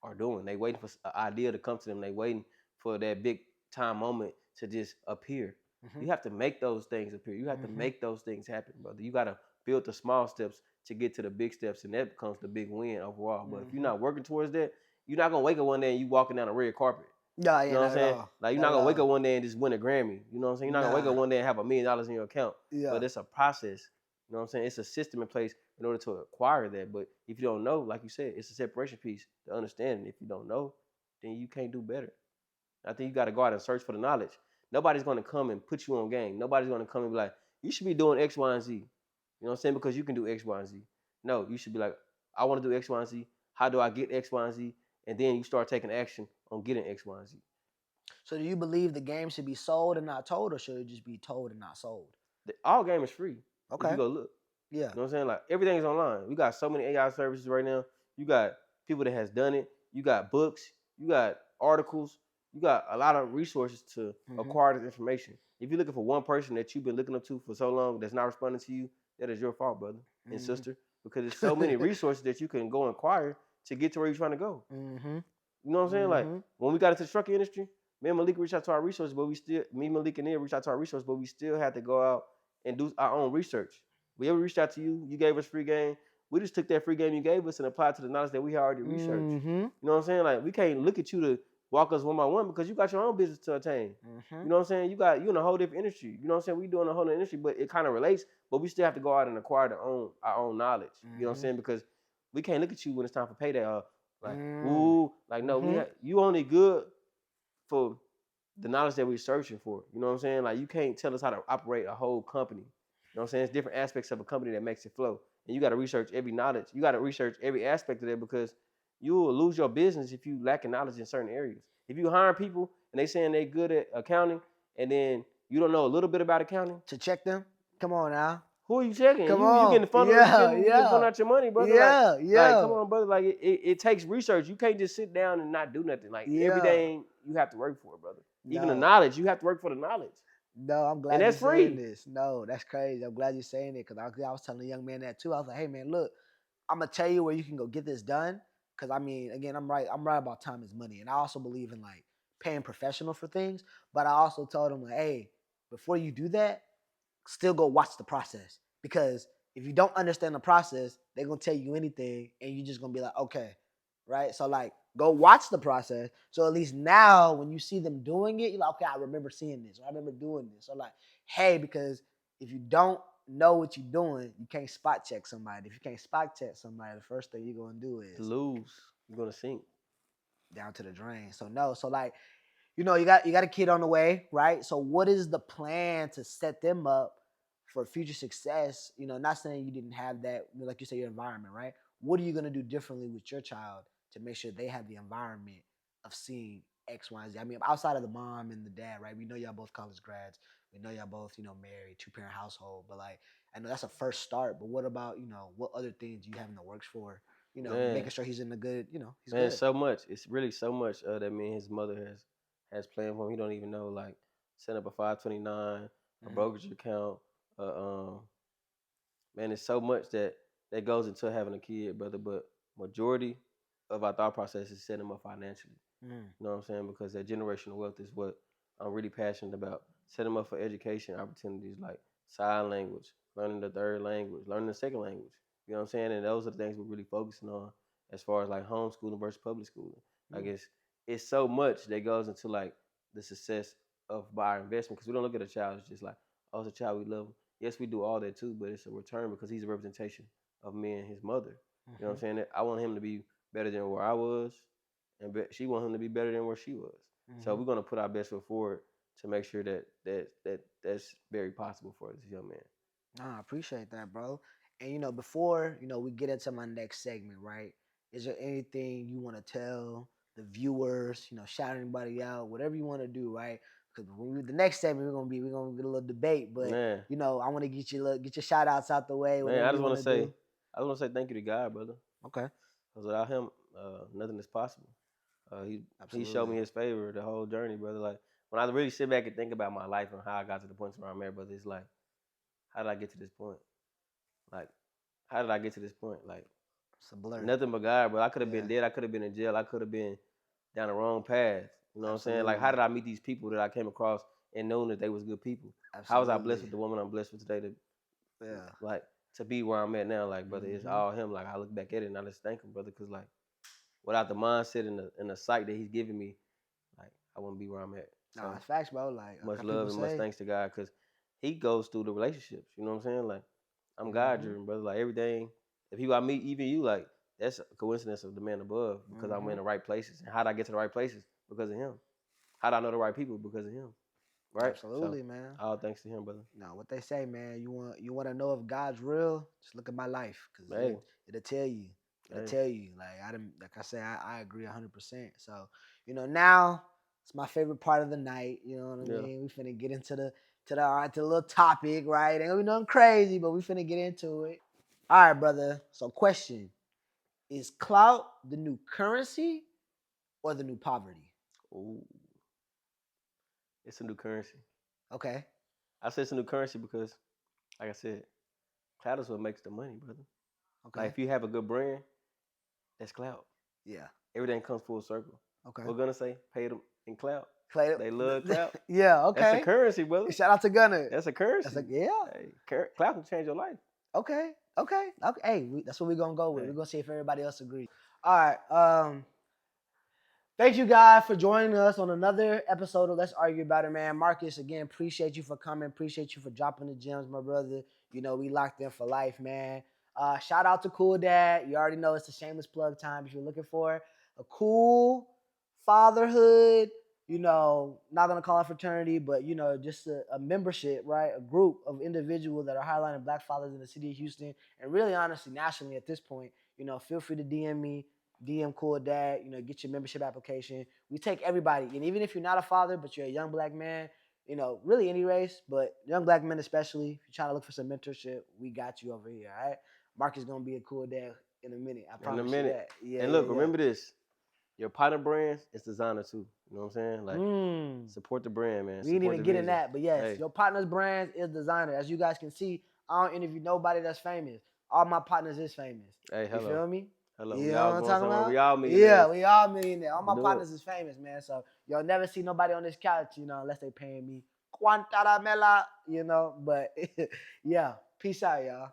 are doing. They waiting for an idea to come to them. They waiting for that big time moment to just appear. Mm-hmm. You have to make those things appear. You have to Mm-hmm. make those things happen, brother. You got to build the small steps to get to the big steps, and that becomes the big win overall. But if you're Mm-hmm. not working towards that, you're not gonna wake up one day and you walking down a red carpet. No, You yeah, know what I'm not at saying? all. Like you're Not not at gonna wake up all. one day and just win a Grammy. You know what I'm saying? You're not gonna wake up Nah. one day and have $1 million in your account. Yeah. But it's a process. You know what I'm saying? It's a system in place in order to acquire that. But if you don't know, like you said, it's a separation piece to understand. If you don't know, then you can't do better. I think you got to go out and search for the knowledge. Nobody's going to come and put you on game. Nobody's going to come and be like, you should be doing X, Y, and Z. You know what I'm saying? Because you can do X, Y, and Z. No, you should be like, I want to do X, Y, and Z. How do I get X, Y, and Z? And then you start taking action on getting X, Y, and Z. So, do you believe the game should be sold and not told, or should it just be told and not sold? All game is free if you Okay. go look. Yeah. You know what I'm saying? Like everything's online. We got so many AI services right now. You got people that has done it. You got books. You got articles. You got a lot of resources to Mm-hmm. acquire this information. If you're looking for one person that you've been looking up to for so long that's not responding to you, that is your fault, brother and sister. Because there's so many resources that you can go acquire to get to where you're trying to go. Mm-hmm. You know what I'm saying? Like Mm-hmm. when we got into the trucking industry, me and Malik reached out to our resources, but we still, me, Malik, and Nia reached out to our resources, but we still had to go out and do our own research. We ever reached out to you, you gave us free game. We just took that free game you gave us and applied to the knowledge that we had already researched. Mm-hmm. You know what I'm saying? Like we can't look at you to walk us one by one because you got your own business to attain. Mm-hmm. You know what I'm saying? You in a whole different industry. You know what I'm saying? We doing a whole different industry, but it kind of relates. But we still have to go out and acquire our own knowledge. You know what I'm Mm-hmm. saying? Because we can't look at you when it's time for payday. Like, Mm. ooh, like no, Mm-hmm. you only good for the knowledge that we're searching for. You know what I'm saying? Like you can't tell us how to operate a whole company. You know what I'm saying? It's different aspects of a company that makes it flow. And you got to research every knowledge. You got to research every aspect of that because you will lose your business if you lack knowledge in certain areas. If you hire people and they saying they good at accounting and then you don't know a little bit about accounting, To check them? Come on now. who are you checking? Come You on. getting funneled, Yeah, you getting funneled yeah. out your money, brother. Yeah, Like come yeah. on, brother. Like it takes research. You can't just sit down and not do nothing. Like Yeah. everything you have to work for, brother. Even the No. knowledge, you have to work for the knowledge. No, I'm And glad you're that's saying free. this. No, that's crazy. I'm glad you're saying it because I was telling a young man that too. I was like, hey man, look, I'm gonna tell you where you can go get this done. Cause I mean, again, I'm right. I'm right about time is money, and I also believe in like paying professional for things. But I also told him like, hey, before you do that, still go watch the process because if you don't understand the process, they're gonna tell you anything, and you're just gonna be like, okay, right? So like, go watch the process. So at least now, when you see them doing it, you're like, okay, I remember seeing this, or I remember doing this. So like, hey, because if you don't know what you're doing, you can't spot check somebody. If you can't spot check somebody, the first thing you're gonna do To is lose, you're gonna sink. down to the drain. So no, so like you got a kid on the way, right? So what is the plan to set them up for future success? Not saying you didn't have that, like you say, your environment, right? What are you gonna do differently with your child to make sure they have the environment of seeing X, Y, and Z? I mean, outside of the mom and the dad, right? We know y'all both college grads. We know y'all both, married, two-parent household. But like, I know that's a first start. But what about, what other things do you have in the works for? Man, making sure he's in the good, he's man, good. so much. It's really so much that me and his mother has planned for him. He don't even know, like set up a 529, a Hmm. brokerage account. Uh, um, man, it's so much that goes into having a kid, brother. But majority of our thought process is setting them up financially. Mm. You know what I'm saying? Because that generational wealth is what I'm really passionate about. Set them up for education opportunities like sign language, learning the third language, learning the second language. You know what I'm saying? And those are the things we're really focusing on as far as like homeschooling versus public schooling. Like Mm. it's so much that goes into like the success of our investment because we don't look at a child as just like, oh, it's a child we love. Yes, we do all that too, but it's a return because he's a representation of me and his mother. You know what Hmm. I'm saying? I want him to be better than where I was, and she want him to be better than where she was. So Hmm. we're gonna put our best foot forward to make sure that's very possible for this young man. Nah, I appreciate that, bro. And before we get into my next segment, right? Is there anything you want to tell the viewers? Shout anybody out, whatever you want to do, right? Because the next segment we're gonna get a little debate, but Man, I want to get your shout outs out the way, man, whatever you want to do. I just want to say thank you to God, brother. Okay, Because without him, nothing is possible. He showed me absolutely. his favor the whole journey, brother. Like when I really sit back and think about my life and how I got to the point where I'm at, brother, it's like, how did I get to this point? Like, how did I get to this point? Like, It's a blur. nothing but God, bro. I could have been Yeah, dead. I could have been in jail. I could have been down the wrong path. You know what I'm saying? Like, how absolutely, did I meet these people that I came across and knowing that they was good people? How was I blessed absolutely. with the woman I'm blessed with today to Yeah. like to be where I'm at now? Like, brother, it's Hmm. all him. Like, I look back at it and I just thank him, brother, because like without the mindset and the sight that he's giving me, like I wouldn't be where I'm at. Nah, So it's facts, bro. Like I much got love people and much say. thanks to God because he goes through the relationships. You know what I'm saying? Like I'm God Hmm. driven, brother. Like everything, the people I meet, even you, like that's a coincidence of the man above because I'm in Hmm. the right places. And how did I get to the right places? Because of him. How did I know the right people? Because of him. Right? So Absolutely, man. all thanks to him, brother. Now, what they say, man, you want to know if God's real? Just look at my life, cause Hey, it'll tell you. It'll hey, tell you. Like I say, I agree 100%. So now it's my favorite part of the night. You know what I yeah. mean? We finna get into the little topic, right? Ain't gonna be nothing crazy, but we finna get into it. All right, brother. So, question: Is clout the new currency or the new poverty? Ooh, it's a new currency. Okay. I say it's a new currency because, like I said, cloud is what makes the money, brother. Like Okay. if you have a good brand, that's cloud. Yeah. Everything comes full circle. Okay. We're gonna say pay them in clout. Play. They love clout. Yeah. That's a Okay. currency, brother. Shout out to Gunner. That's a That's currency. like, yeah. Hey, clout can change your life. Okay. Okay. Okay. Hey, that's what we're gonna go with. We're Hey, gonna see if everybody else agrees. All right. Thank you guys for joining us on another episode of Let's Argue About It, man. Marcus, again, appreciate you for coming. Appreciate you for dropping the gems, my brother. We locked in for life, man. Shout out to Cool Dad. You already know it's a shameless plug time. If you're looking for a cool fatherhood, not gonna call it fraternity, but just a membership, right? A group of individuals that are highlighting Black fathers in the city of Houston, and really, honestly, nationally at this point. Feel free to DM me, DM Cool Dad, get your membership application. We take everybody. And even if you're not a father, but you're a young Black man, really any race, but young Black men especially, if you're trying to look for some mentorship, we got you over here, all right? Mark is going to be a Cool Dad in a minute. I in a promise you minute. that. Yeah, And yeah, look, yeah. remember this. Your partner brands is designer too. You know what I'm saying? Like Mm. support the brand, man. We didn't Support even the get in vision. that, but yes, Hey, your partner's brand is designer. As you guys can see, I don't interview nobody that's famous. All my partners is famous. hey, You hello. feel me? Hello. You We know all what I'm going talking somewhere. about? We all Yeah, millionaires. we all millionaire. All my Do it. partners is famous, man. So you'll never see nobody on this couch, unless they paying me Quantaramela, But yeah, peace out, y'all.